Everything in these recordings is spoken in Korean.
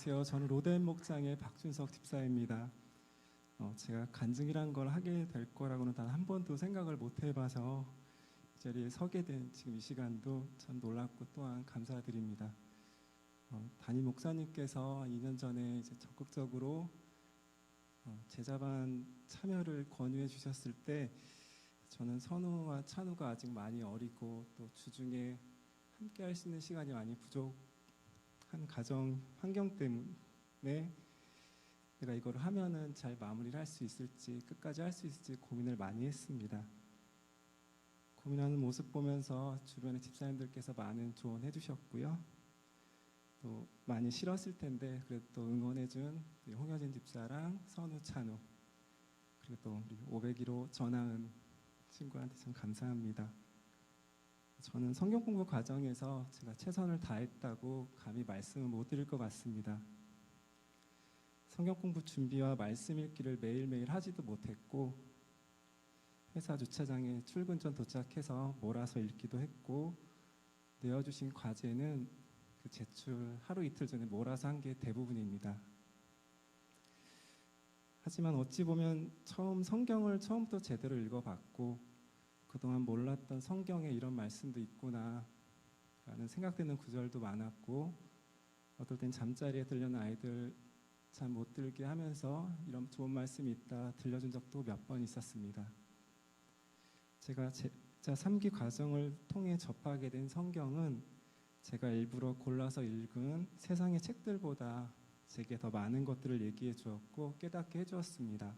안녕하세요. 저는 로덴 목장의 박준석 집사입니다. 제가 간증이란 걸 하게 될 거라고는 단 한 번도 생각을 못 해봐서 이 자리에 서게 된 지금 이 시간도 참 놀랍고 또한 감사드립니다. 담임 목사님께서 2년 전에 이제 적극적으로 제자반 참여를 권유해 주셨을 때 저는 선우와 찬우가 아직 많이 어리고 또 주중에 함께 할 수 있는 시간이 많이 부족한 가정 환경 때문에 내가 이걸 하면은 잘 마무리를 할 수 있을지 끝까지 할 수 있을지 고민을 많이 했습니다. 고민하는 모습 보면서 주변의 집사님들께서 많은 조언해 주셨고요. 또 많이 싫었을 텐데 그래도 또 응원해준 홍여진 집사랑 선우, 찬우 그리고 또 우리 501호 전하은 친구한테 참 감사합니다. 저는 성경 공부 과정에서 제가 최선을 다했다고 감히 말씀을 못 드릴 것 같습니다. 성경 공부 준비와 말씀 읽기를 매일매일 하지도 못했고 회사 주차장에 출근 전 도착해서 몰아서 읽기도 했고 내어주신 과제는 그 제출 하루 이틀 전에 몰아서 한 게 대부분입니다. 하지만 어찌 보면 성경을 처음부터 제대로 읽어봤고 그동안 몰랐던 성경에 이런 말씀도 있구나 라는 생각되는 구절도 많았고 어떨 땐 잠자리에 들려는 아이들 잠 못 들게 하면서 이런 좋은 말씀이 있다 들려준 적도 몇 번 있었습니다. 제가 제자 3기 과정을 통해 접하게 된 성경은 제가 일부러 골라서 읽은 세상의 책들보다 제게 더 많은 것들을 얘기해 주었고 깨닫게 해주었습니다.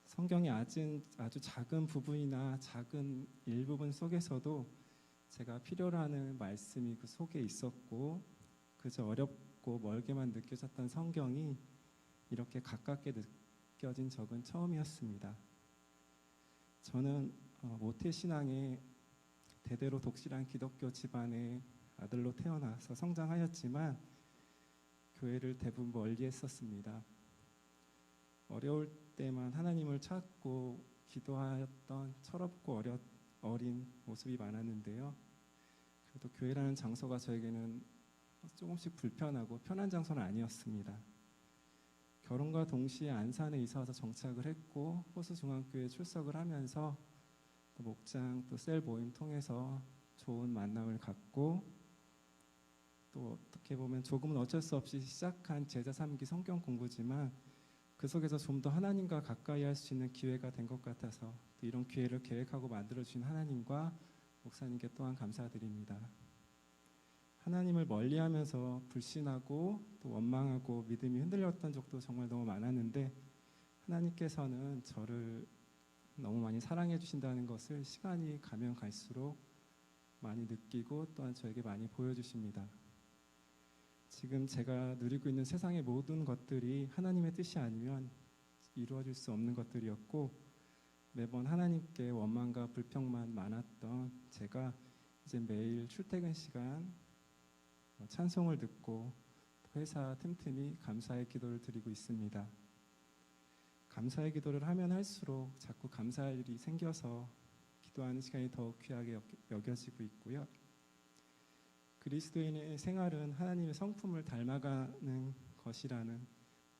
성경의 아주 작은 부분이나 작은 일부분 속에서도 제가 필요로 하는 말씀이 그 속에 있었고 그저 어렵고 멀게만 느껴졌던 성경이 이렇게 가깝게 느껴진 적은 처음이었습니다. 저는 모태신앙의 대대로 독실한 기독교 집안의 아들로 태어나서 성장하였지만 교회를 대부분 멀리 했었습니다. 어려울 때만 하나님을 찾고 기도하였던 철없고 어린 모습이 많았는데요. 그래도 교회라는 장소가 저에게는 조금씩 불편하고 편한 장소는 아니었습니다. 결혼과 동시에 안산에 이사 와서 정착을 했고 호수중앙교회에 출석을 하면서 또 목장 또 셀 모임 통해서 좋은 만남을 갖고 또 어떻게 보면 조금은 어쩔 수 없이 시작한 제자 3기 성경 공부지만 그 속에서 좀 더 하나님과 가까이 할 수 있는 기회가 된 것 같아서 또 이런 기회를 계획하고 만들어주신 하나님과 목사님께 또한 감사드립니다. 하나님을 멀리하면서 불신하고 또 원망하고 믿음이 흔들렸던 적도 정말 너무 많았는데 하나님께서는 저를 너무 많이 사랑해 주신다는 것을 시간이 가면 갈수록 많이 느끼고 또한 저에게 많이 보여주십니다. 지금 제가 누리고 있는 세상의 모든 것들이 하나님의 뜻이 아니면 이루어질 수 없는 것들이었고 매번 하나님께 원망과 불평만 많았던 제가 이제 매일 출퇴근 시간 찬송을 듣고 회사 틈틈이 감사의 기도를 드리고 있습니다. 감사의 기도를 하면 할수록 자꾸 감사할 일이 생겨서 기도하는 시간이 더욱 귀하게 여겨지고 있고요. 그리스도인의 생활은 하나님의 성품을 닮아가는 것이라는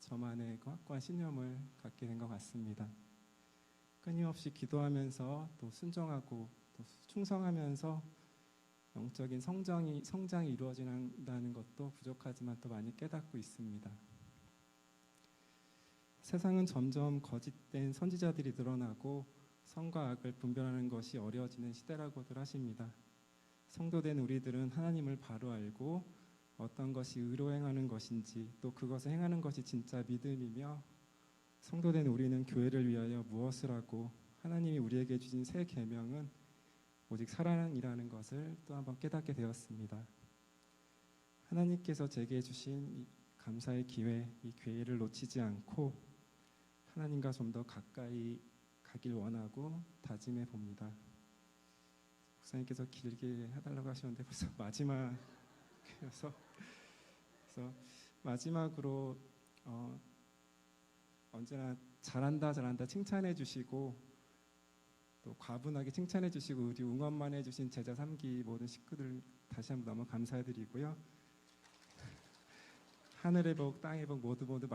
저만의 확고한 신념을 갖게 된 것 같습니다. 끊임없이 기도하면서 또 순종하고 또 충성하면서 영적인 성장이 이루어진다는 것도 부족하지만 또 많이 깨닫고 있습니다. 세상은 점점 거짓된 선지자들이 늘어나고 선과 악을 분별하는 것이 어려워지는 시대라고들 하십니다. 성도된 우리들은 하나님을 바로 알고 어떤 것이 의로 행하는 것인지 또 그것을 행하는 것이 진짜 믿음이며 성도된 우리는 교회를 위하여 무엇을 하고 하나님이 우리에게 주신 새 계명은 오직 사랑이라는 것을 또 한번 깨닫게 되었습니다. 하나님께서 제게 주신 이 감사의 기회, 이 기회를 놓치지 않고 하나님과 좀 더 가까이 가길 원하고 다짐해 봅니다. 목사님께서 길게 해달라고 하셨는데 벌써 마지막이어서 그래서 마지막으로 언제나 잘한다 칭찬해 주시고 또 과분하게 칭찬해 주시고 우리 응원만 해주신 제자 3기 모든 식구들 다시 한번 너무 감사드리고요. 하늘의 복, 땅의 복 모두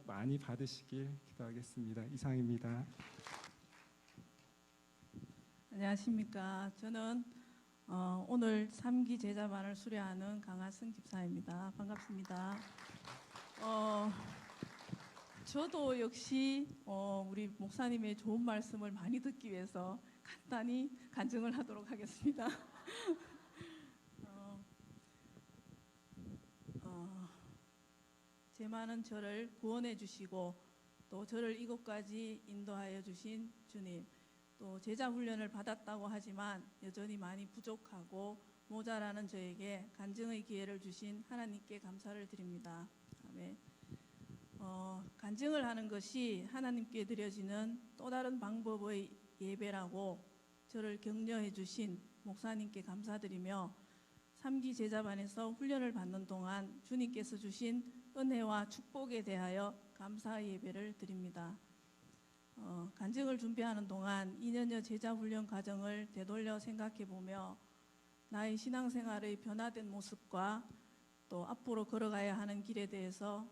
많이 받으시길 기도하겠습니다. 이상입니다. 안녕하십니까. 저는 오늘 3기 제자반을 수료하는 강하승 집사입니다. 반갑습니다. 저도 역시 우리 목사님의 좋은 말씀을 많이 듣기 위해서 간단히 간증을 하도록 하겠습니다. 제 많은 저를 구원해 주시고 또 저를 이곳까지 인도하여 주신 주님, 또 제자 훈련을 받았다고 하지만 여전히 많이 부족하고 모자라는 저에게 간증의 기회를 주신 하나님께 감사를 드립니다. 아멘. 간증을 하는 것이 하나님께 드려지는 또 다른 방법의 예배라고 저를 격려해 주신 목사님께 감사드리며 3기 제자반에서 훈련을 받는 동안 주님께서 주신 은혜와 축복에 대하여 감사의 예배를 드립니다. 간증을 준비하는 동안 2년여 제자 훈련 과정을 되돌려 생각해 보며 나의 신앙생활의 변화된 모습과 또 앞으로 걸어가야 하는 길에 대해서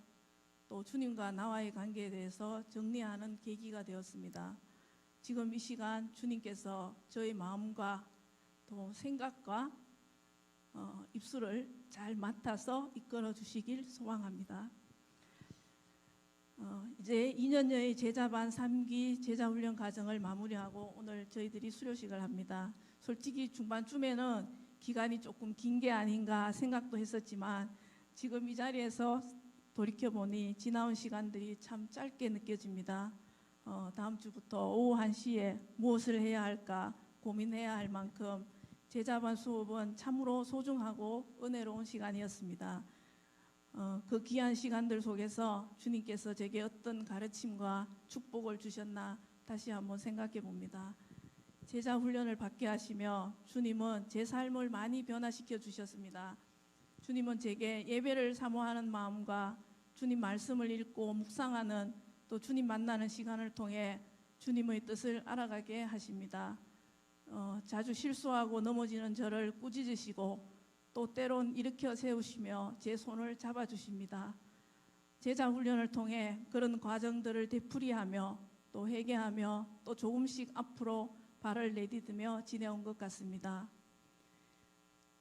또 주님과 나와의 관계에 대해서 정리하는 계기가 되었습니다. 지금 이 시간 주님께서 저의 마음과 또 생각과 입술을 잘 맡아서 이끌어 주시길 소망합니다. 이제 2년여의 제자반 3기 제자훈련 과정을 마무리하고 오늘 저희들이 수료식을 합니다. 솔직히 중반쯤에는 기간이 조금 긴 게 아닌가 생각도 했었지만 지금 이 자리에서 돌이켜보니 지나온 시간들이 참 짧게 느껴집니다. 다음 주부터 오후 1시에 무엇을 해야 할까 고민해야 할 만큼 제자반 수업은 참으로 소중하고 은혜로운 시간이었습니다. 그 귀한 시간들 속에서 주님께서 제게 어떤 가르침과 축복을 주셨나 다시 한번 생각해 봅니다. 제자 훈련을 받게 하시며 주님은 제 삶을 많이 변화시켜 주셨습니다. 주님은 제게 예배를 사모하는 마음과 주님 말씀을 읽고 묵상하는 또 주님 만나는 시간을 통해 주님의 뜻을 알아가게 하십니다. 자주 실수하고 넘어지는 저를 꾸짖으시고 또 때론 일으켜 세우시며 제 손을 잡아주십니다. 제자 훈련을 통해 그런 과정들을 되풀이하며 또 회개하며 또 조금씩 앞으로 발을 내디디며 지내온 것 같습니다.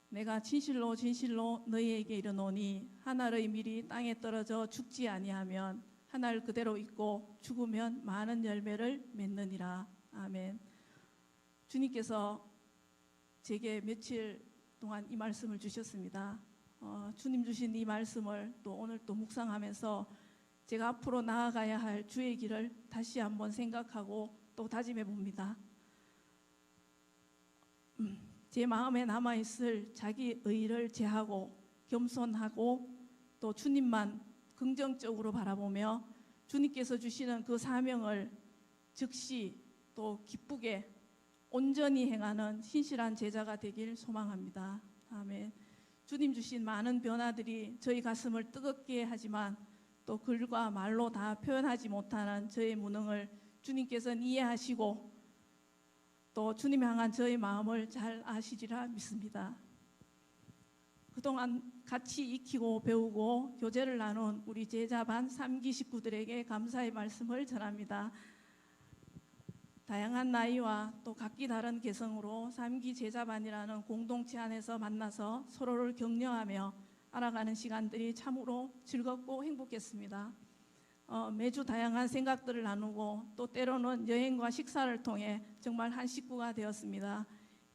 내가 진실로 너희에게 이르노니 한 알의 밀이 땅에 떨어져 죽지 아니하면 한 알 그대로 있고 죽으면 많은 열매를 맺느니라. 아멘. 주님께서 제게 며칠 동안 이 말씀을 주셨습니다. 주님 주신 이 말씀을 또 오늘 또 묵상하면서 제가 앞으로 나아가야 할 주의 길을 다시 한번 생각하고 또 다짐해 봅니다. 제 마음에 남아있을 자기 의를 제하고 겸손하고 또 주님만 긍정적으로 바라보며 주님께서 주시는 그 사명을 즉시 또 기쁘게 온전히 행하는 신실한 제자가 되길 소망합니다. 아멘. 주님 주신 많은 변화들이 저희 가슴을 뜨겁게 하지만 또 글과 말로 다 표현하지 못하는 저의 무능을 주님께서는 이해하시고 또 주님 향한 저의 마음을 잘 아시리라 믿습니다. 그동안 같이 익히고 배우고 교제를 나눈 우리 제자반 3기 식구들에게 감사의 말씀을 전합니다. 다양한 나이와 또 각기 다른 개성으로 3기 제자반이라는 공동체 안에서 만나서 서로를 격려하며 알아가는 시간들이 참으로 즐겁고 행복했습니다. 매주 다양한 생각들을 나누고 또 때로는 여행과 식사를 통해 정말 한 식구가 되었습니다.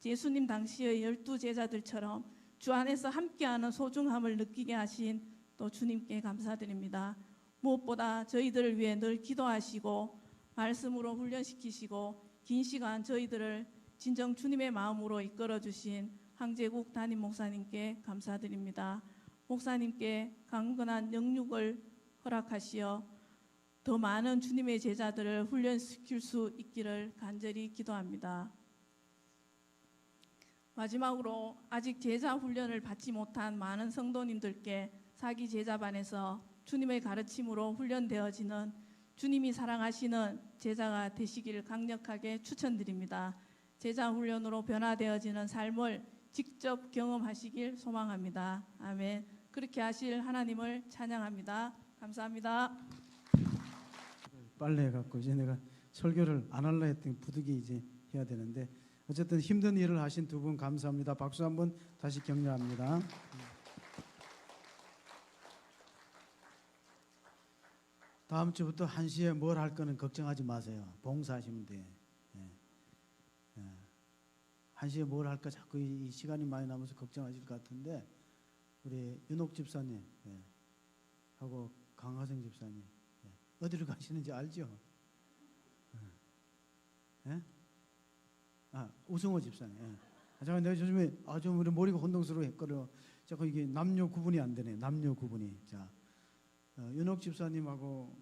예수님 당시의 12제자들처럼 주 안에서 함께하는 소중함을 느끼게 하신 또 주님께 감사드립니다. 무엇보다 저희들을 위해 늘 기도하시고 말씀으로 훈련시키시고 긴 시간 저희들을 진정 주님의 마음으로 이끌어주신 황제국 담임 목사님께 감사드립니다. 목사님께 강건한 영육을 허락하시어 더 많은 주님의 제자들을 훈련시킬 수 있기를 간절히 기도합니다. 마지막으로 아직 제자 훈련을 받지 못한 많은 성도님들께 4기 제자반에서 주님의 가르침으로 훈련되어지는 주님이 사랑하시는 제자가 되시기를 강력하게 추천드립니다. 제자 훈련으로 변화되어지는 삶을 직접 경험하시길 소망합니다. 아멘. 그렇게 하실 하나님을 찬양합니다. 감사합니다. 빨래 해갖고 이제 내가 설교를 안 할라 했더니 부득이 이제 해야 되는데 어쨌든 힘든 일을 하신 두 분 감사합니다. 박수 한번 다시 격려합니다. 다음 주부터 1시에 뭘 할 거는 걱정하지 마세요. 봉사하시면 돼. 예. 예. 1시에 뭘 할까 자꾸 이 시간이 많이 남아서 걱정하실 것 같은데 우리 윤옥 집사님 하고 강하성 집사님 어디로 가시는지 알죠? 예? 아, 우승호 집사님. 잠깐 내가 요즘에 좀 우리 머리가 혼동스러워 했거든요. 자꾸 이게 남녀 구분이 안 되네. 남녀 구분이. 자, 윤옥 집사님하고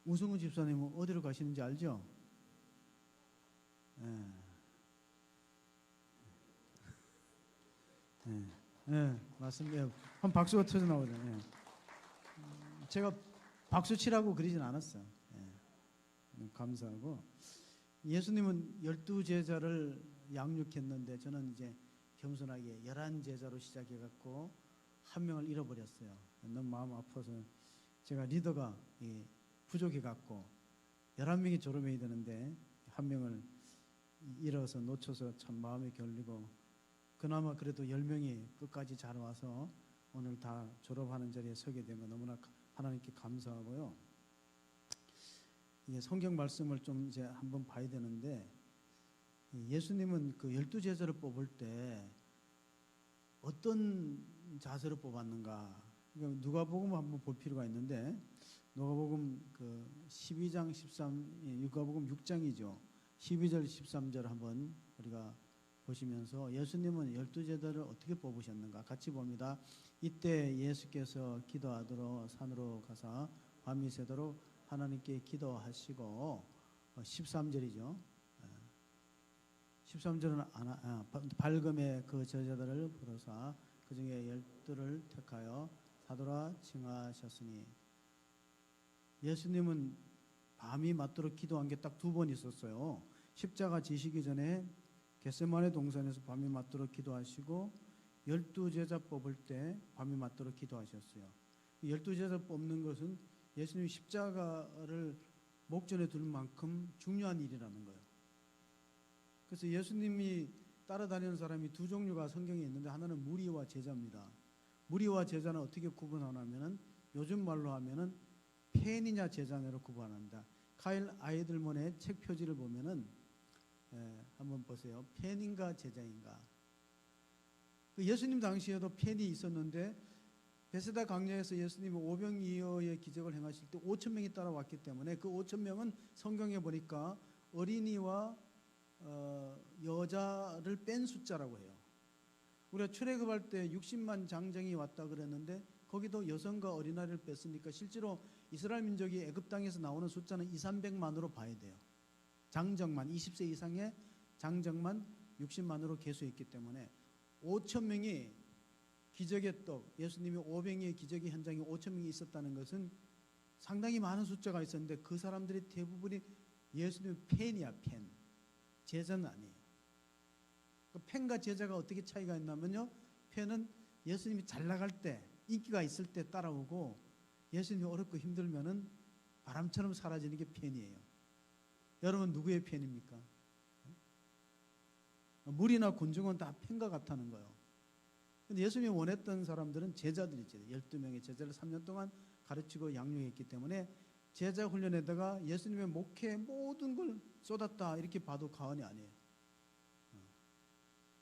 우승호 집사님은 어디로 가시는지 알죠? 맞습니다. 한 박수가 터져 나오잖아요. 제가 박수 치라고 그러진 않았어요. 감사하고 예수님은 12제자를 양육했는데 저는 이제 겸손하게 11제자로 시작해갖고 한 명을 잃어버렸어요. 너무 마음 아파서 제가 리더가 부족해갖고 11명이 졸업해야 되는데 한 명을 잃어서 놓쳐서 참 마음이 결리고 그나마 그래도 10명이 끝까지 잘 와서 오늘 다 졸업하는 자리에 서게 된 거 너무나 하나님께 감사하고요. 이게 성경 말씀을 좀 이제 한번 봐야 되는데 예수님은 그 12제자를 뽑을 때 어떤 자세로 뽑았는가? 그러니까 누가복음 한번 볼 필요가 있는데 누가복음 그 12장 13 누가복음 6장이죠. 12절 13절 한번 우리가 보시면서 예수님은 12제자를 어떻게 뽑으셨는가 같이 봅니다. 이때 예수께서 기도하도록 산으로 가사 밤이 새도록 하나님께 기도하시고 13절이죠. 13절은 밝음에 그 제자들을 부르사 그 중에 12를 택하여 사도라 칭하셨으니 예수님은 밤이 맞도록 기도한 게 딱 2번 있었어요. 십자가 지시기 전에 겟세마네 동산에서 밤이 맞도록 기도하시고 12제자 뽑을 때 밤이 맞도록 기도하셨어요. 12제자 뽑는 것은 예수님이 십자가를 목전에 둘 만큼 중요한 일이라는 거예요. 그래서 예수님이 따라다니는 사람이 두 종류가 성경에 있는데 하나는 무리와 제자입니다. 무리와 제자는 어떻게 구분하냐면은 요즘 말로 하면은 팬이냐 제자냐로 구분합니다. 카일 아이들먼의 책 표지를 보면은 한번 보세요. 팬인가 제자인가. 예수님 당시에도 팬이 있었는데 베세다 강야에서 예수님이 오병이어의 기적을 행하실 때 5천 명이 따라왔기 때문에 그 5천 명은 성경에 보니까 어린이와 여자를 뺀 숫자라고 해요. 우리가 출애굽할 때 60만 장정이 왔다 그랬는데 거기도 여성과 어린아이를 뺐으니까 실제로 이스라엘 민족이 애굽 땅에서 나오는 숫자는 2,300만으로 봐야 돼요. 장정만 20세 이상의 장정만 60만으로 계수했기 때문에 5천 명이 기적의 떡, 예수님이 오병이의 기적의 현장에 5천 명이 있었다는 것은 상당히 많은 숫자가 있었는데 그 사람들이 대부분이 예수님의 팬이야, 팬. 제자는 아니에요. 그 팬과 제자가 어떻게 차이가 있냐면요. 팬은 예수님이 잘 나갈 때, 인기가 있을 때 따라오고 예수님이 어렵고 힘들면은 바람처럼 사라지는 게 팬이에요. 여러분 누구의 팬입니까? 무리나 군중은 다 팬과 같다는 거예요. 근데 예수님이 원했던 사람들은 제자들이죠. 12명의 제자를 3년 동안 가르치고 양육했기 때문에 제자 훈련에다가 예수님의 목회에 모든 걸 쏟았다 이렇게 봐도 과언이 아니에요.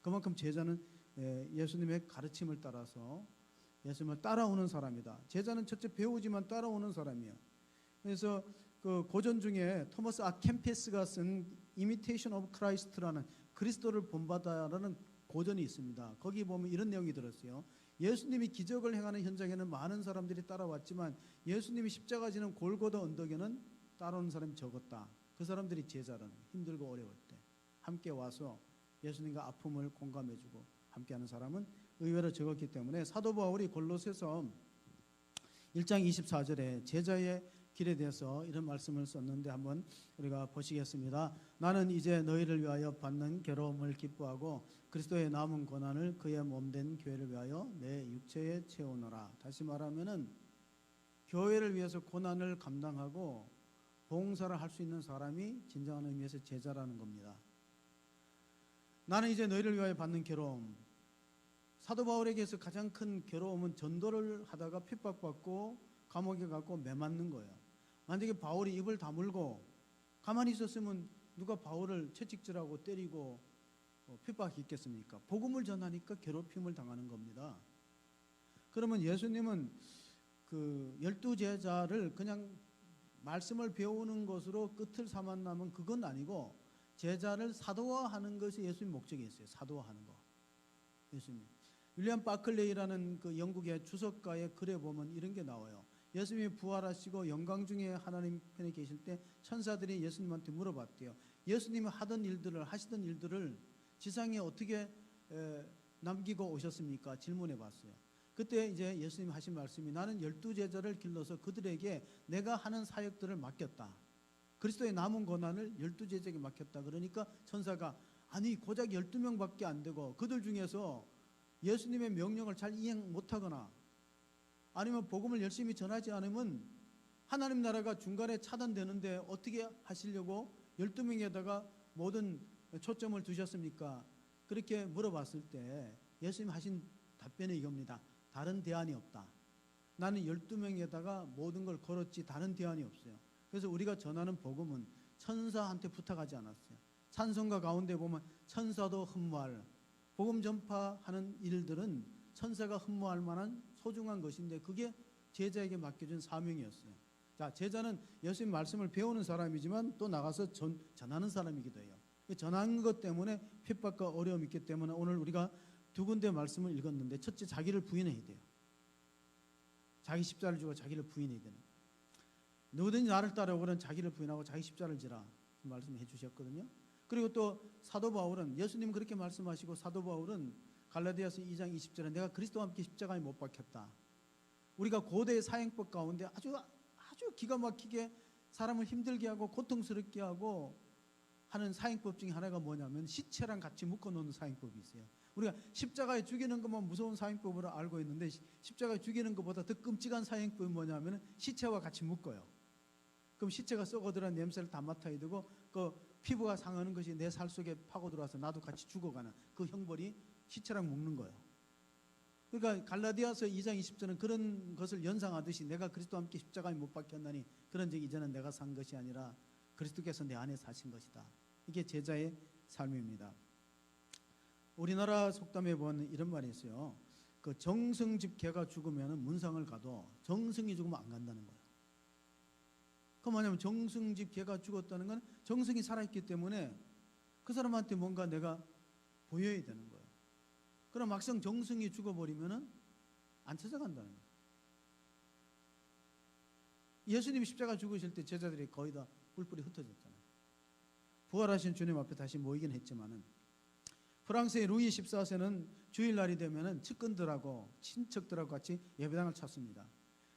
그만큼 제자는 예수님의 가르침을 따라서 예수님을 따라오는 사람이다. 제자는 첫째 배우지만 따라오는 사람이에요. 그래서 그 고전 중에 토마스 아 캠페스가 쓴 Imitation of Christ라는 그리스도를 본받아라는 고전이 있습니다. 거기 보면 이런 내용이 들었어요. 예수님이 기적을 행하는 현장에는 많은 사람들이 따라왔지만 예수님이 십자가 지는 골고다 언덕에는 따라오는 사람이 적었다. 그 사람들이 제자라는 힘들고 어려울 때 함께 와서 예수님과 아픔을 공감해주고 함께하는 사람은 의외로 적었기 때문에 사도 바울이 골로새서 1장 24절에 제자의 길에 대해서 이런 말씀을 썼는데 한번 우리가 보시겠습니다. 나는 이제 너희를 위하여 받는 괴로움을 기뻐하고 그리스도의 남은 고난을 그의 몸된 교회를 위하여 내 육체에 채우노라. 다시 말하면은 교회를 위해서 고난을 감당하고 봉사를 할 수 있는 사람이 진정한 의미에서 제자라는 겁니다. 나는 이제 너희를 위하여 받는 괴로움. 사도 바울에게서 가장 큰 괴로움은 전도를 하다가 핍박받고 감옥에 가고 매맞는 거예요. 만약에 바울이 입을 다물고 가만히 있었으면 누가 바울을 채찍질하고 때리고 핍박했겠습니까? 복음을 전하니까 괴롭힘을 당하는 겁니다. 그러면 예수님은 그 12제자를 그냥 말씀을 배우는 것으로 끝을 삼았나면 그건 아니고 제자를 사도화하는 것이 예수님 목적이었어요. 사도화하는 거. 예수님. 윌리엄 바클레이라는 그 영국의 주석가의 글에 보면 이런 게 나와요. 예수님이 부활하시고 영광 중에 하나님 편에 계실 때 천사들이 예수님한테 물어봤대요. 예수님이 하시던 일들을 지상에 어떻게 남기고 오셨습니까? 질문해 봤어요. 그때 이제 예수님이 하신 말씀이 나는 12제자를 길러서 그들에게 내가 하는 사역들을 맡겼다. 그리스도의 남은 고난을 12제자에게 맡겼다. 그러니까 천사가 아니 고작 12명밖에 안 되고 그들 중에서 예수님의 명령을 잘 이행 못하거나 아니면 복음을 열심히 전하지 않으면 하나님 나라가 중간에 차단되는데 어떻게 하시려고 12명에다가 모든 초점을 두셨습니까? 그렇게 물어봤을 때 예수님 하신 답변이 이겁니다. 다른 대안이 없다. 나는 12명에다가 모든 걸 걸었지 다른 대안이 없어요. 그래서 우리가 전하는 복음은 천사한테 부탁하지 않았어요. 찬송가 가운데 보면 천사도 흠모할 복음 전파하는 일들은 천사가 흠모할 만한 소중한 것인데 그게 제자에게 맡겨준 사명이었어요. 자, 제자는 예수님 말씀을 배우는 사람이지만 또 나가서 전하는 사람이기도 해요. 전하는 것 때문에 핍박과 어려움이 있기 때문에 오늘 우리가 두 군데 말씀을 읽었는데 첫째 자기를 부인해야 돼요. 자기 십자를 주고 자기를 부인해야 되는. 누구든지 나를 따라오거든 자기를 부인하고 자기 십자를 지라 말씀해 주셨거든요. 그리고 또 사도 바울은 예수님 그렇게 말씀하시고 사도 바울은 갈라디아서 2장 20절에 내가 그리스도와 함께 십자가에 못 박혔다. 우리가 고대의 사행법 가운데 아주 기가 막히게 사람을 힘들게 하고 고통스럽게 하고 하는 사행법 중에 하나가 뭐냐면 시체랑 같이 묶어놓는 사행법이 있어요. 우리가 십자가에 죽이는 것만 무서운 사행법으로 알고 있는데 십자가에 죽이는 것보다 더 끔찍한 사행법이 뭐냐면 시체와 같이 묶어요. 그럼 시체가 썩어들어간 냄새를 다 맡아야 되고 그 피부가 상하는 것이 내 살 속에 파고들어와서 나도 같이 죽어가는 그 형벌이 시체랑 묶는 거예요. 그러니까 갈라디아서 2장 20절은 그런 것을 연상하듯이 내가 그리스도와 함께 십자가에 못 박혔나니 그런즉 이제는 내가 산 것이 아니라 그리스도께서 내 안에 사신 것이다. 이게 제자의 삶입니다. 우리나라 속담에 보면 이런 말이 있어요. 그 정승집 개가 죽으면 문상을 가도 정승이 죽으면 안 간다는 거예요. 그 뭐냐면 정승집 개가 죽었다는 건 정승이 살아있기 때문에 그 사람한테 뭔가 내가 보여야 되는 거예요. 그럼 막상 정승이 죽어버리면 안 찾아간다는 거예요. 예수님이 십자가 죽으실 때 제자들이 거의 다 뿔뿔이 흩어졌잖아요. 부활하신 주님 앞에 다시 모이긴 했지만은 프랑스의 루이 14세는 주일날이 되면은 측근들하고 친척들하고 같이 예배당을 찾습니다.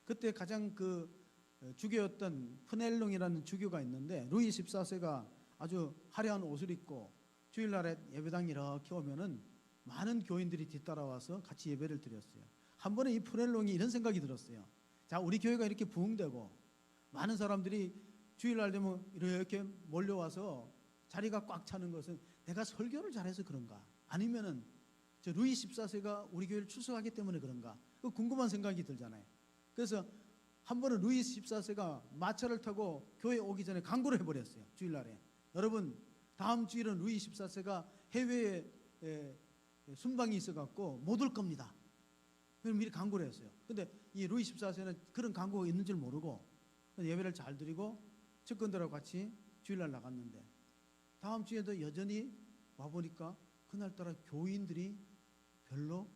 그때 가장 그 주교였던 푸넬롱이라는 주교가 있는데 루이 14세가 아주 화려한 옷을 입고 주일날에 예배당 이렇게 오면은 많은 교인들이 뒤따라와서 같이 예배를 드렸어요. 한 번에 이 푸넬롱이 이런 생각이 들었어요. 자, 우리 교회가 이렇게 부흥되고 많은 사람들이 주일날 되면 이렇게 몰려와서 자리가 꽉 차는 것은 내가 설교를 잘해서 그런가? 아니면은 저 루이 14세가 우리 교회를 출석하기 때문에 그런가? 그 궁금한 생각이 들잖아요. 그래서 한 번은 루이 14세가 마차를 타고 교회에 오기 전에 광고를 해버렸어요. 주일날에. 여러분 다음 주일은 루이 14세가 해외에 순방이 있어갖고 못 올 겁니다. 그럼 미리 광고를 했어요. 근데 이 루이 14세는 그런 광고가 있는 줄 모르고 예배를 잘 드리고 측근들하고 같이 주일날 나갔는데 다음 주에도 여전히 와보니까 그날따라 교인들이 별로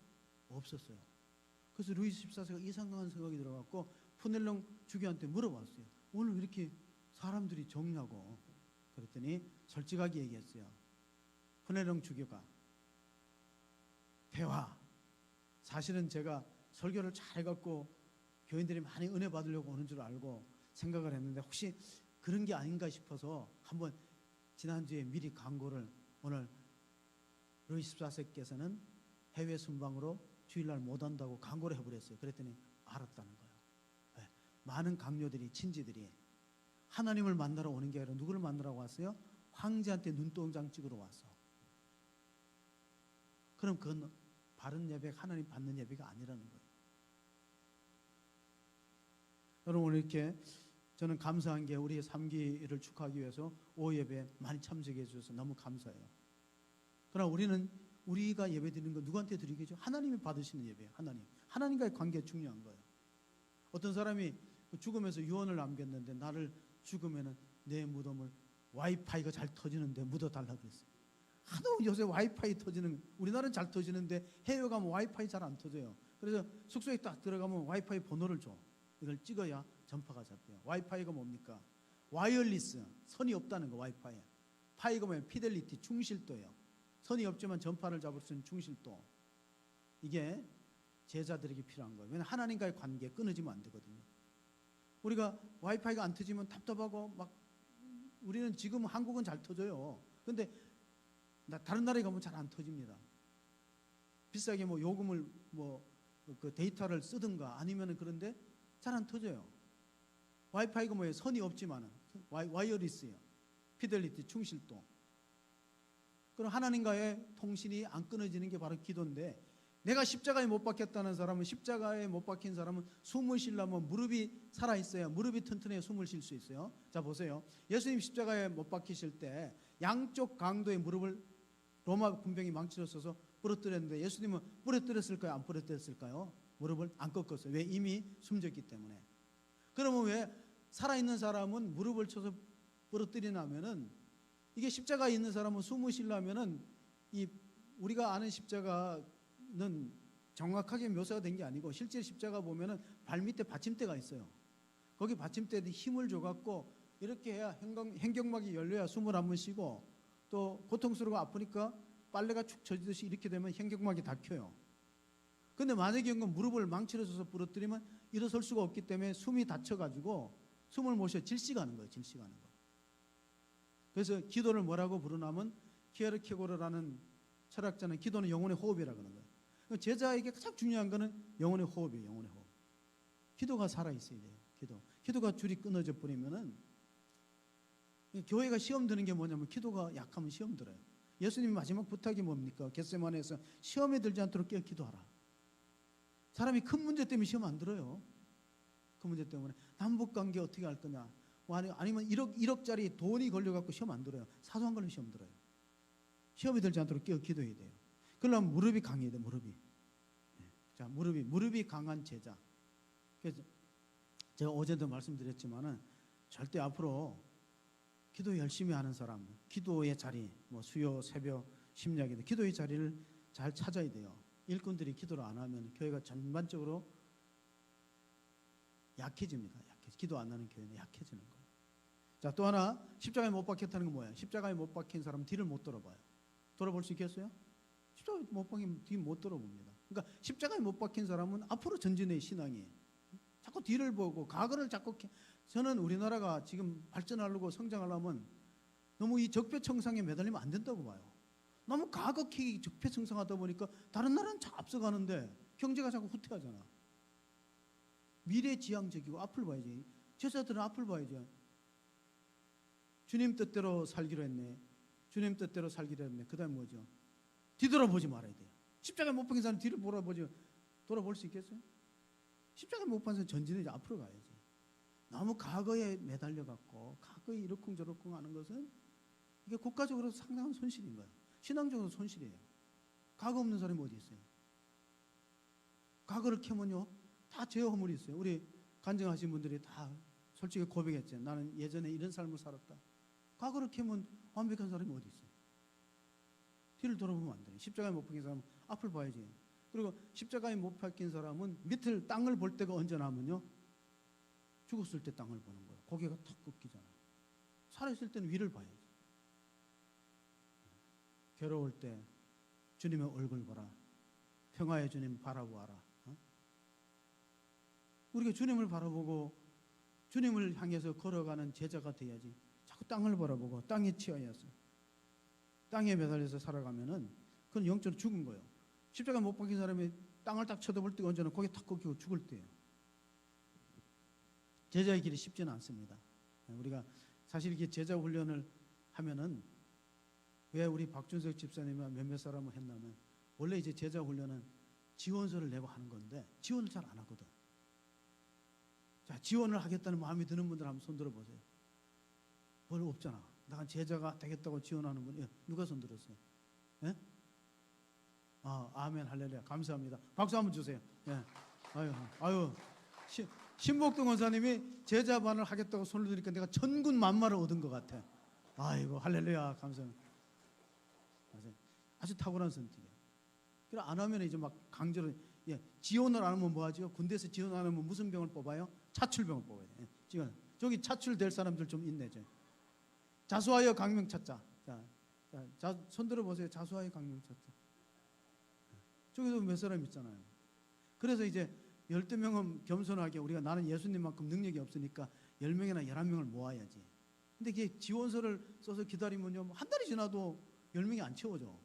없었어요. 그래서 루이 14세가 이상한 생각이 들어갖고 푸넬롱 주교한테 물어봤어요. 오늘 왜 이렇게 사람들이 적냐고. 그랬더니 솔직하게 얘기했어요. 푸넬롱 주교가 대화. 사실은 제가 설교를 잘 해갖고 교인들이 많이 은혜 받으려고 오는 줄 알고 생각을 했는데 혹시 그런 게 아닌가 싶어서 한번 지난주에 미리 광고를 오늘 루이 14세께서는 해외 순방으로 주일날 못 온다고 광고를 해버렸어요. 그랬더니 알았다는 거예요. 네. 많은 강요들이 친지들이 하나님을 만나러 오는 게 아니라 누구를 만나러 왔어요? 황제한테 눈동장 찍으러 왔어. 그럼 그건 바른 예배, 하나님 받는 예배가 아니라는 거예요. 여러분 오늘 이렇게 저는 감사한 게 우리 3기를 축하하기 위해서 오후 예배 많이 참석해 주셔서 너무 감사해요. 그러나 우리가 예배 드리는 건 누구한테 드리겠죠? 하나님이 받으시는 예배예요. 하나님과의 관계가 중요한 거예요. 어떤 사람이 죽으면서 유언을 남겼는데 나를 죽으면은 내 무덤을 와이파이가 잘 터지는데 묻어달라 그랬어요. 하도 요새 와이파이 터지는, 우리나라는 잘 터지는데 해외 가면 와이파이 잘 안 터져요. 그래서 숙소에 딱 들어가면 와이파이 번호를 줘. 이걸 찍어야 전파가 잡혀요. 와이파이가 뭡니까? 와이어리스, 선이 없다는 거. 와이파이 파이가 뭐예요? 피델리티, 충실도예요. 선이 없지만 전파를 잡을 수 있는 충실도. 이게 제자들에게 필요한 거예요. 왜냐하면 하나님과의 관계 끊어지면 안 되거든요. 우리가 와이파이가 안 터지면 답답하고 막, 우리는 지금 한국은 잘 터져요. 근데 다른 나라에 가면 잘 안 터집니다. 비싸게 뭐 요금을 그 데이터를 쓰든가 아니면은, 그런데 잘 안 터져요. 와이파이가 뭐예요? 선이 없지만은 와이어리스예요. 피델리티, 충실도. 그럼 하나님과의 통신이 안 끊어지는 게 바로 기도인데, 내가 십자가에 못 박혔다는 사람은, 십자가에 못 박힌 사람은 숨을 쉬려면 무릎이 살아있어야, 무릎이 튼튼해야 숨을 쉴 수 있어요. 자 보세요. 예수님 십자가에 못 박히실 때 양쪽 강도의 무릎을 로마 군병이 망치로 써서 부러뜨렸는데 예수님은 부러뜨렸을까요? 안 부러뜨렸을까요? 무릎을 안 꺾었어요. 왜? 이미 숨졌기 때문에. 그러면 왜 살아있는 사람은 무릎을 쳐서 부러뜨리냐면은, 이게 십자가에 있는 사람은 숨을 쉬려면은, 이 우리가 아는 십자가는 정확하게 묘사가 된 게 아니고, 실제 십자가 보면은 발 밑에 받침대가 있어요. 거기 받침대에 힘을 줘갖고 이렇게 해야 횡격막이 열려야 숨을 한 번 쉬고, 또 고통스러워 아프니까 빨래가 축 젖듯이 이렇게 되면 횡격막이 닫혀요. 근데 만약에 이건 무릎을 망치로 줘서 부러뜨리면 일어설 수가 없기 때문에 숨이 닫혀가지고 숨을 못 쉬어 질식하는 거예요. 질식하는 거. 그래서 기도를 뭐라고 부르냐면, 키에르케고르라는 철학자는 기도는 영혼의 호흡이라고 하는 거예요. 제자에게 가장 중요한 거는 영혼의 호흡이에요. 영혼의 호흡. 기도가 살아있어야 돼요. 기도가 줄이 끊어져 버리면은, 교회가 시험 드는 게 뭐냐면, 기도가 약하면 시험 들어요. 예수님의 마지막 부탁이 뭡니까? 겟세마네에서 시험에 들지 않도록 깨어 기도하라. 사람이 큰 문제 때문에 시험 안 들어요. 그 문제 때문에 남북관계 어떻게 할 거냐, 아니면 1억짜리 돈이 걸려갖고 시험 안 들어요. 사소한 걸로 시험 들어요. 시험이 들지 않도록 깨어 기도해야 돼요. 그러려면 무릎이 강해야 돼요. 무릎이. 자, 무릎이 강한 제자. 그래서 제가 어제도 말씀드렸지만은, 절대 앞으로 기도 열심히 하는 사람, 기도의 자리, 수요, 새벽, 심야기도, 기도의 자리를 잘 찾아야 돼요. 일꾼들이 기도를 안 하면 교회가 전반적으로 약해집니다. 기도 안 하는 교회는 약해지는 거예요. 자, 또 하나, 십자가에 못 박혔다는 건 뭐예요? 십자가에 못 박힌 사람은 뒤를 못 돌아봐요. 돌아볼 수 있겠어요? 십자가에 못 박히면 뒤 못 돌아봅니다. 그러니까 십자가에 못 박힌 사람은 앞으로 전진의 신앙이에요. 자꾸 뒤를 보고 과거를 자꾸, 저는 우리나라가 지금 발전하려고 성장하려면 너무 이 적폐청산에 매달리면 안 된다고 봐요. 너무 과거기 적폐청산하다 보니까 다른 나라는 잘 앞서가는데 경제가 자꾸 후퇴하잖아. 미래지향적이고 앞을 봐야지. 제자들은 앞을 봐야죠. 주님 뜻대로 살기로 했네. 주님 뜻대로 살기로 했네. 그 다음 뭐죠? 뒤돌아보지 말아야 돼요. 십자가에 못 박힌 사람 뒤를 돌아볼 수 있겠어요? 십자가에 못 박힌 사람 전진해야지. 앞으로 가야지. 너무 과거에 매달려갖고 과거에 이러쿵저러쿵 하는 것은, 이게 국가적으로 상당한 손실인 거예요. 신앙적으로 손실이에요. 과거 없는 사람이 어디 있어요? 과거를 캐면요, 다 죄 허물이 있어요. 우리 간증하신 분들이 다 솔직히 고백했죠. 나는 예전에 이런 삶을 살았다. 과거를 캐면 완벽한 사람이 어디 있어요? 뒤를 돌아보면 안 돼요. 십자가에 못 박힌 사람은 앞을 봐야지. 그리고 십자가에 못 박힌 사람은 밑을, 땅을 볼 때가 언제나 하면요, 죽었을 때 땅을 보는 거예요. 고개가 탁 꺾이잖아. 살아있을 때는 위를 봐야지. 괴로울 때 주님의 얼굴 보라. 평화의 주님 바라보아라. 우리가 주님을 바라보고 주님을 향해서 걸어가는 제자가 돼야지. 자꾸 땅을 바라보고 땅에 치여서 땅에 매달려서 살아가면은 그건 영적으로 죽은 거예요. 십자가 못 박힌 사람이 땅을 딱 쳐다볼 때가 언제나 고개 탁 꺾이고 죽을 때예요. 제자의 길이 쉽지는 않습니다. 우리가 사실 이렇게 제자 훈련을 하면은 왜 우리 박준석 집사님과 몇몇 사람을 했냐면 원래 이제 제자 훈련은 지원서를 내고 하는 건데 지원을 잘 안 하거든. 자, 지원을 하겠다는 마음이 드는 분들 한번 손 들어보세요. 별로 없잖아. 나 제자가 되겠다고 지원하는 분, 예, 누가 손 들었어요? 예? 아, 아멘, 할렐루야, 감사합니다. 박수 한번 주세요. 예. 아유, 신복동 원사님이 제자반을 하겠다고 손을 드니까 내가 천군 만마를 얻은 것 같아. 아이고, 할렐루야, 감사합니다. 아주 탁월한 선택이에요. 그래 안 하면 이제 막 강제로, 예, 지원을 안 하면 뭐 하죠? 군대에서 지원 안 하면 무슨 병을 뽑아요? 차출병을 뽑아야 돼. 예, 지원. 저기 차출될 사람들 좀 있네. 자수하여 강명 찾자. 자, 손 들어보세요. 자수하여 강명 찾자. 저기도 몇 사람 있잖아요. 그래서 이제 12명은 겸손하게 우리가 나는 예수님만큼 능력이 없으니까 10명이나 11명을 모아야지. 근데 이게 지원서를 써서 기다리면요, 한 달이 지나도 10명이 안 채워져.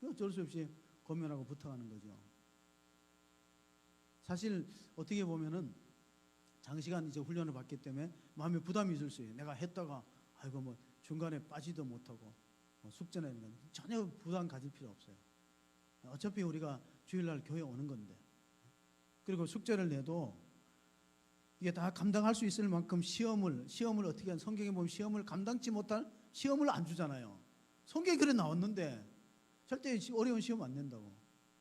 어쩔 수 없이 권면하고 부탁하는 거죠. 사실 어떻게 보면은 장시간 이제 훈련을 받기 때문에 마음에 부담이 있을 수 있어요. 내가 했다가 아이고 뭐 중간에 빠지도 못하고 뭐 숙제나 이런 건 전혀 부담 가질 필요 없어요. 어차피 우리가 주일날 교회 오는 건데, 그리고 숙제를 내도 이게 다 감당할 수 있을 만큼 시험을 어떻게 한, 성경에 보면 시험을 감당치 못할 시험을 안 주잖아요. 성경에 그래 나왔는데 절대 어려운 시험 안 낸다고.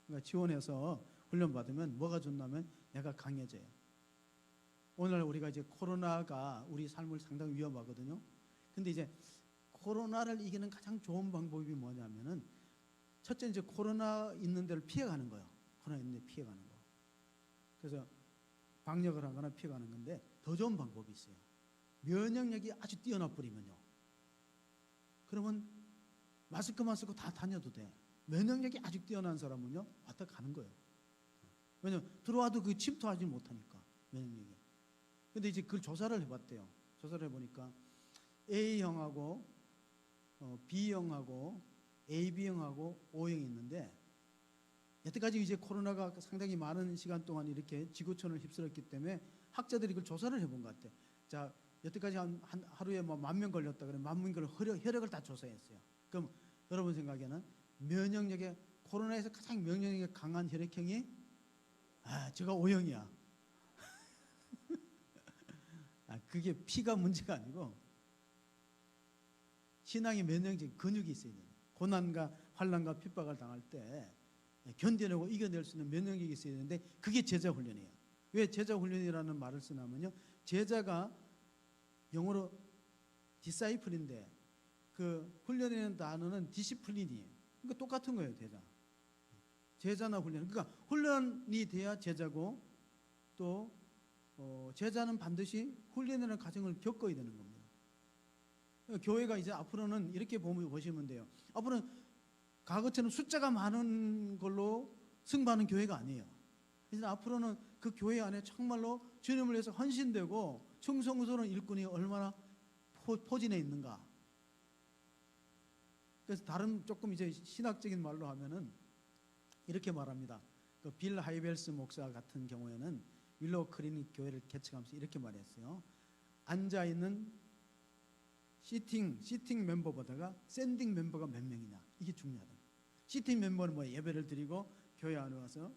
그러니까 지원해서 훈련 받으면 뭐가 좋냐면 내가 강해져요. 오늘 우리가 이제 코로나가 우리 삶을 상당히 위험하거든요. 근데 이제 코로나를 이기는 가장 좋은 방법이 뭐냐면은 첫째 이제 코로나 있는 데를 피해가는 거예요. 코로나 있는 데 피해가는 거. 그래서 방역을 하거나 피해가는 건데 더 좋은 방법이 있어요. 면역력이 아주 뛰어나 버리면요. 그러면 마스크만 쓰고 다 다녀도 돼. 면역력이 아주 뛰어난 사람은요, 왔다 가는 거예요. 왜냐면 들어와도 그 침투하지 못하니까 면역력이. 근데 이제 그걸 조사를 해봤대요. 조사를 해보니까 A형하고 B형하고 AB형하고 O형이 있는데, 여태까지 이제 코로나가 상당히 많은 시간 동안 이렇게 지구촌을 휩쓸었기 때문에 학자들이 그걸 조사를 해본 것 같아. 자, 여태까지 한 하루에 뭐 10,000명 걸렸다 그러면 10,000명 혈액을 다 조사했어요. 그럼 여러분 생각에는 면역력에, 코로나에서 가장 면역력이 강한 혈액형이 제가 O형이야. 그게 피가 문제가 아니고 신앙의 면역적 근육이 있어야 돼요. 고난과 환난과 핍박을 당할 때 견뎌내고 이겨낼 수 있는 면역력이 있어야 되는데 그게 제자 훈련이에요. 왜 제자 훈련이라는 말을 쓰냐면요, 제자가 영어로 디사이플인데 그 훈련이라는 단어는 디시플린이에요. 그러니까 똑같은 거예요. 제자나 훈련. 그러니까 훈련이 돼야 제자고, 또 제자는 반드시 훈련이라는 과정을 겪어야 되는 겁니다. 교회가 이제 앞으로는 이렇게 보시면 돼요. 앞으로는 과거처럼 숫자가 많은 걸로 승부하는 교회가 아니에요. 그래서 앞으로는 그 교회 안에 정말로 주님을 위해서 헌신되고 충성스러운 일꾼이 얼마나 포진해 있는가. 그래서 다른 조금 이제 신학적인 말로 하면은 이렇게 말합니다. 그 빌 하이벨스 목사 같은 경우에는 윌로우 클리닉 교회를 개척하면서 이렇게 말했어요. 앉아 있는 시팅 멤버보다가 샌딩 멤버가 몇 명이냐, 이게 중요하다. 시팅 멤버는 뭐 예배를 드리고 교회 안에 와서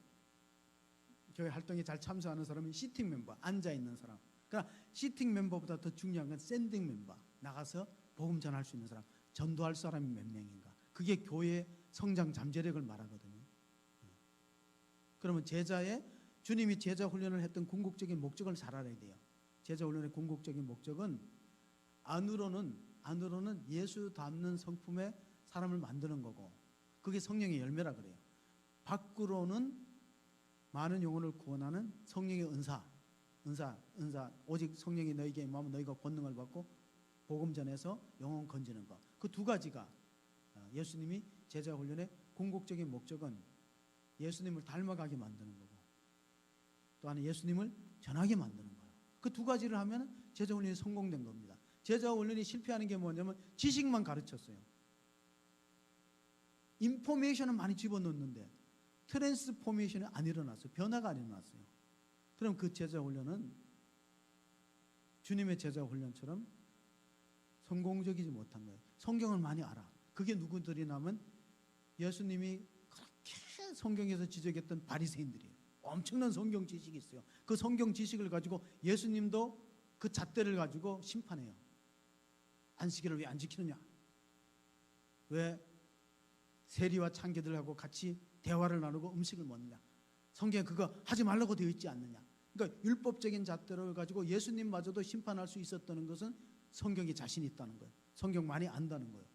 교회 활동에 잘 참석하는 사람이 시팅 멤버, 앉아 있는 사람. 그러나 시팅 멤버보다 더 중요한 건 샌딩 멤버, 나가서 복음 전할 수 있는 사람, 전도할 사람이 몇 명인가. 그게 교회의 성장 잠재력을 말하거든요. 그러면 주님이 제자 훈련을 했던 궁극적인 목적을 잘 알아야 돼요. 제자 훈련의 궁극적인 목적은 안으로는 예수 닮는 성품의 사람을 만드는 거고, 그게 성령의 열매라 그래요. 밖으로는 많은 영혼을 구원하는 성령의 은사, 오직 성령이 너에게 임하면 너희가 권능을 받고 복음 전해서 영혼 건지는 것. 그 두 가지가 예수님이 제자 훈련의 궁극적인 목적은 예수님을 닮아가게 만드는 거고, 또 하나 예수님을 전하게 만드는 거예요. 그 두 가지를 하면 제자 훈련이 성공된 겁니다. 제자 훈련이 실패하는 게 뭐냐면 지식만 가르쳤어요. 인포메이션은 많이 집어넣는데 트랜스포메이션이 안 일어났어요. 변화가 안 일어났어요. 그럼 그 제자 훈련은 주님의 제자 훈련처럼 성공적이지 못한 거예요. 성경을 많이 알아. 그게 누구들이냐면 예수님이 그렇게 성경에서 지적했던 바리새인들이에요. 엄청난 성경 지식이 있어요. 그 성경 지식을 가지고 예수님도 그 잣대를 가지고 심판해요. 안식일을 왜 안 지키느냐? 왜 세리와 창기들하고 같이 대화를 나누고 음식을 먹느냐? 성경에 그거 하지 말라고 되어 있지 않느냐? 그러니까 율법적인 잣대를 가지고 예수님마저도 심판할 수 있었다는 것은 성경에 자신이 있다는 거예요. 성경 많이 안다는 거예요.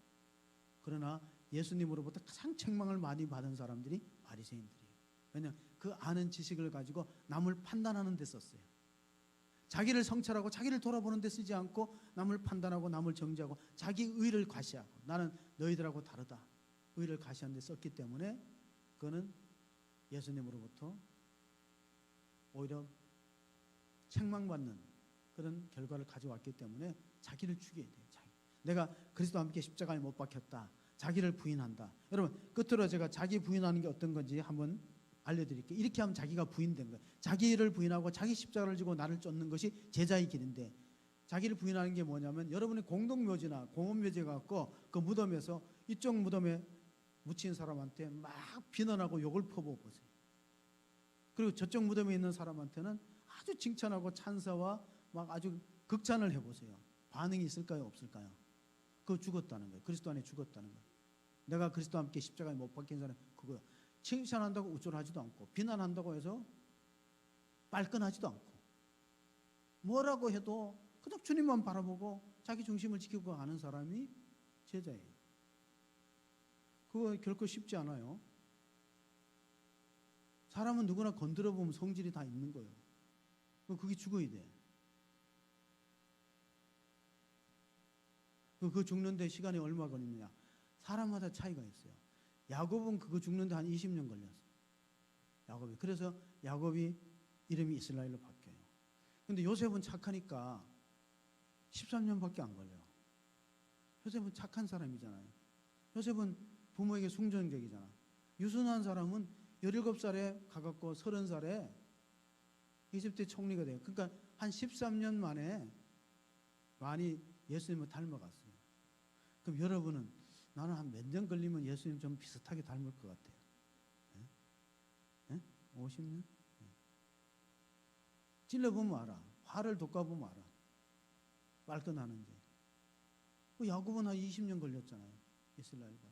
그러나 예수님으로부터 가장 책망을 많이 받은 사람들이 바리새인들이에요. 왜냐하면 그 아는 지식을 가지고 남을 판단하는 데 썼어요. 자기를 성찰하고 자기를 돌아보는 데 쓰지 않고 남을 판단하고 남을 정죄하고 자기 의를 과시하고 나는 너희들하고 다르다. 의를 과시하는 데 썼기 때문에 그거는 예수님으로부터 오히려 책망받는 그런 결과를 가져왔기 때문에 자기를 죽여야 돼요. 내가 그리스도와 함께 십자가에 못 박혔다. 자기를 부인한다. 여러분 끝으로 제가 자기 부인하는 게 어떤 건지 한번 알려드릴게요. 이렇게 하면 자기가 부인된 거예요. 자기를 부인하고 자기 십자가를 지고 나를 쫓는 것이 제자의 길인데 자기를 부인하는 게 뭐냐면 여러분의 공동묘지나 공원묘지 갖고 그 무덤에서 이쪽 무덤에 묻힌 사람한테 막 비난하고 욕을 퍼부어보세요. 그리고 저쪽 무덤에 있는 사람한테는 아주 칭찬하고 찬사와 막 아주 극찬을 해보세요. 반응이 있을까요? 없을까요? 그거 죽었다는 거예요. 그리스도 안에 죽었다는 거예요. 내가 그리스도와 함께 십자가에 못 박힌 사람 그거요. 칭찬한다고 우쭐하지도 않고 비난한다고 해서 빨끈하지도 않고 뭐라고 해도 그냥 주님만 바라보고 자기 중심을 지키고 가는 사람이 제자예요. 그거 결코 쉽지 않아요. 사람은 누구나 건드려 보면 성질이 다 있는 거예요. 그게 죽어야 돼. 그 죽는데 시간이 얼마 걸리느냐? 사람마다 차이가 있어요. 야곱은 그거 죽는데 한 20년 걸렸어요. 야곱이. 그래서 야곱이 이름이 이스라엘로 바뀌어요. 근데 요셉은 착하니까 13년밖에 안 걸려요. 요셉은 착한 사람이잖아요. 요셉은 부모에게 순종적이잖아. 유순한 사람은 17살에 가갖고 30살에 이집트의 총리가 돼요. 그러니까 한 13년 만에 많이 예수님을 닮아갔어요. 그럼 여러분은 나는 한 몇 년 걸리면 예수님 좀 비슷하게 닮을 것 같아요. 네? 네? 50년? 네. 찔러보면 알아. 화를 돋궈보면 알아. 빨끈하는지. 그 야곱은 한 20년 걸렸잖아요. 이스라엘과.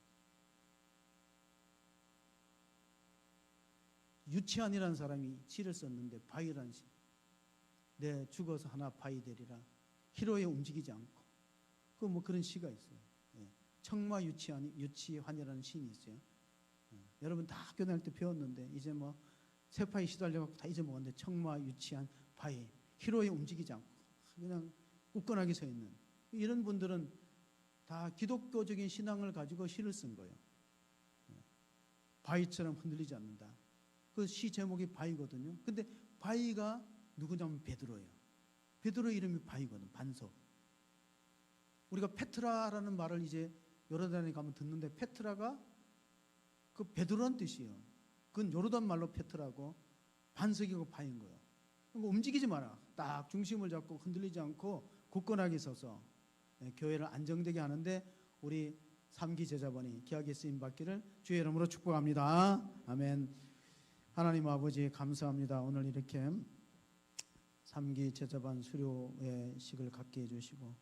유치한이라는 사람이 시를 썼는데 바위라는 시. 내 죽어서 하나 바위 되리라. 희로에 움직이지 않고. 그 뭐 그런 시가 있어요. 예. 청마 유치환이라는 시인이 있어요. 여러분 다 학교 다닐 때 배웠는데 이제 뭐 세파에 시달려갖고 다 잊어먹었는데 청마 유치한 바위 희로에 움직이지 않고 그냥 굳건하게 서 있는 이런 분들은 다 기독교적인 신앙을 가지고 시를 쓴 거예요. 바위처럼 흔들리지 않는다. 그 시 제목이 바위거든요. 근데 바위가 누구냐면 베드로예요. 베드로 이름이 바위거든. 반석. 우리가 페트라라는 말을 이제 요르단에 가면 듣는데 페트라가 그 베드로란 뜻이에요. 그건 요르단 말로 페트라고 반석이고 바위인 거예요. 그러니까 움직이지 마라. 딱 중심을 잡고 흔들리지 않고 굳건하게 서서 교회를 안정되게 하는데 우리 3기 제자번이 귀하게 쓰임 받기를 주의 이름으로 축복합니다. 아멘. 하나님 아버지 감사합니다. 오늘 이렇게 3기 제자반 수료의 식을 갖게 해주시고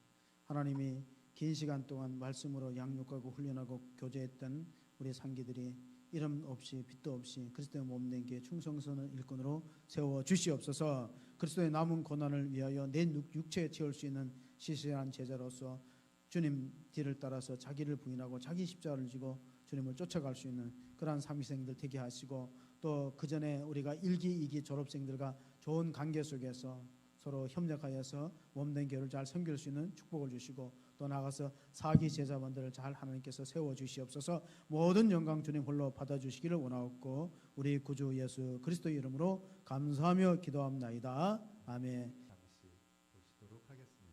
하나님이 긴 시간 동안 말씀으로 양육하고 훈련하고 교제했던 우리 상기들이 이름 없이 빚도 없이 그리스도의 몸된 게 충성스러운 일꾼으로 세워 주시옵소서. 그리스도의 남은 고난을 위하여 내 육체에 채울 수 있는 시시한 제자로서 주님 뒤를 따라서 자기를 부인하고 자기 십자가를 지고 주님을 쫓아갈 수 있는 그러한 삼위생들 되게 하시고 또 그 전에 우리가 1기, 2기 졸업생들과 좋은 관계 속에서 서로 협력하여서 몸된 교회를 잘 섬길 수 있는 축복을 주시고 또 나가서 4기 제자분들을 잘 하나님께서 세워주시옵소서. 모든 영광 주님 홀로 받아주시기를 원하옵고 우리 구주 예수 그리스도의 이름으로 감사하며 기도합나이다. 아멘. 잠시 보시도록 하겠습니다.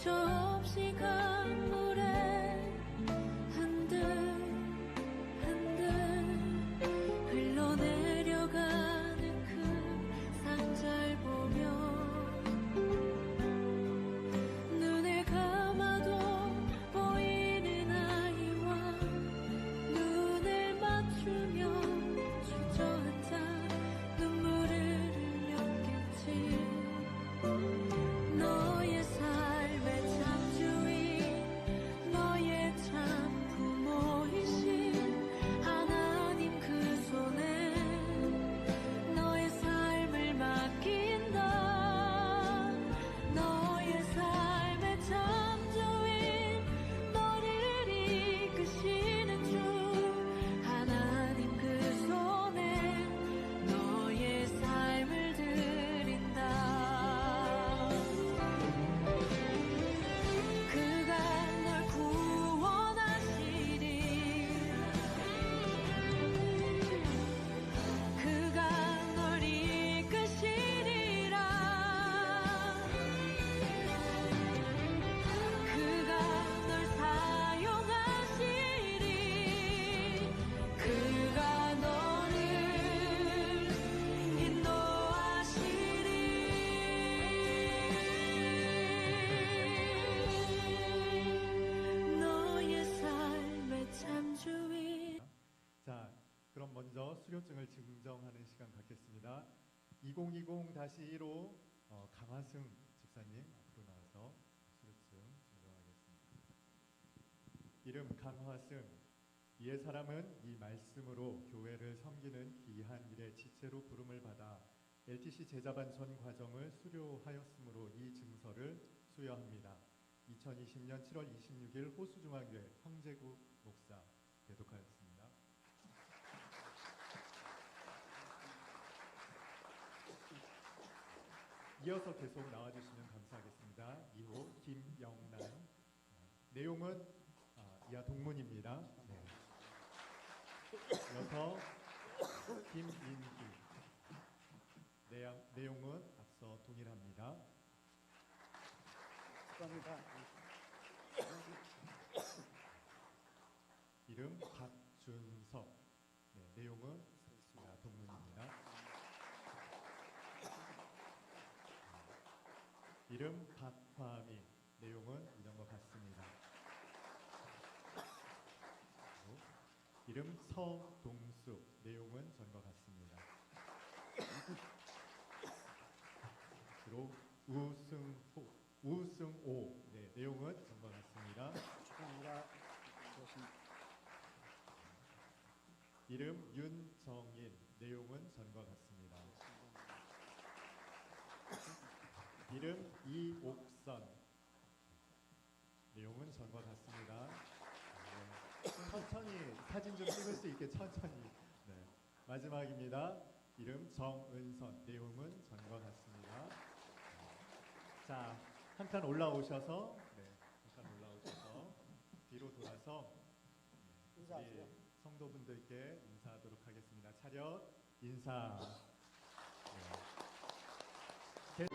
멈춰없이 강물에 한들 한들 흘러내려가는 그 상자를 보며 눈을 감아도 보이는 아이와 눈을 맞추며 주저앉아 눈물을 흘렸겠지. 너의 삶의 참 주인 너의 참 부모이신 하나님 그 손에 너의 삶을 맡긴다. 너의 삶의 참 주인 너를 이끄시는 주 하나님 그 손에 너의 삶을 드린다. 그가 널 구원하시리. 그가 널 이끄시리라. 그가 널 사용하시리. 그가 너를 인도하시리. 너의 삶의 참 주인. 자, 그럼 먼저 수료증을 증정하는 시간 갖겠습니다. 2020-1호 강하승 집사님 앞으로 나와서 수료증 증정하겠습니다. 이름 강화승. 이의 사람은 이 말씀으로 교회를 섬기는 귀한 일에 지체로 부름을 받아 LTC 제자반 전 과정을 수료하였으므로 이 증서를 수여합니다. 2020년 7월 26일 호수중앙교회 황재구 목사 대독하였습니다. 이어서 계속 나와주시면 감사하겠습니다. 2호 김영란. 내용은 이하 동문입니다. 네. 이어서 김인기. 내용은 앞서 동일합니다. 축하합니다. 이름 박준석. 네, 내용은 이하 동문입니다. 이름 박화미. 내용은 이전과 같습니다. 이름 서동숙. 내용은 전과 같습니다. 그리고 우승오. 네, 내용은 전과 같습니다. 축하합니다. 좋습니다. 이름 윤정인. 내용은 전과 같습니다. 이름 이옥선. 내용은 전과 같습니다. 네. 천천히 사진 좀 찍을 수 있게 천천히. 네. 마지막입니다. 이름 정은선. 내용은 전과 같습니다. 자, 한 칸 올라오셔서 뒤로 돌아서 우리 성도분들께 인사하도록 하겠습니다. 차렷 인사. 네.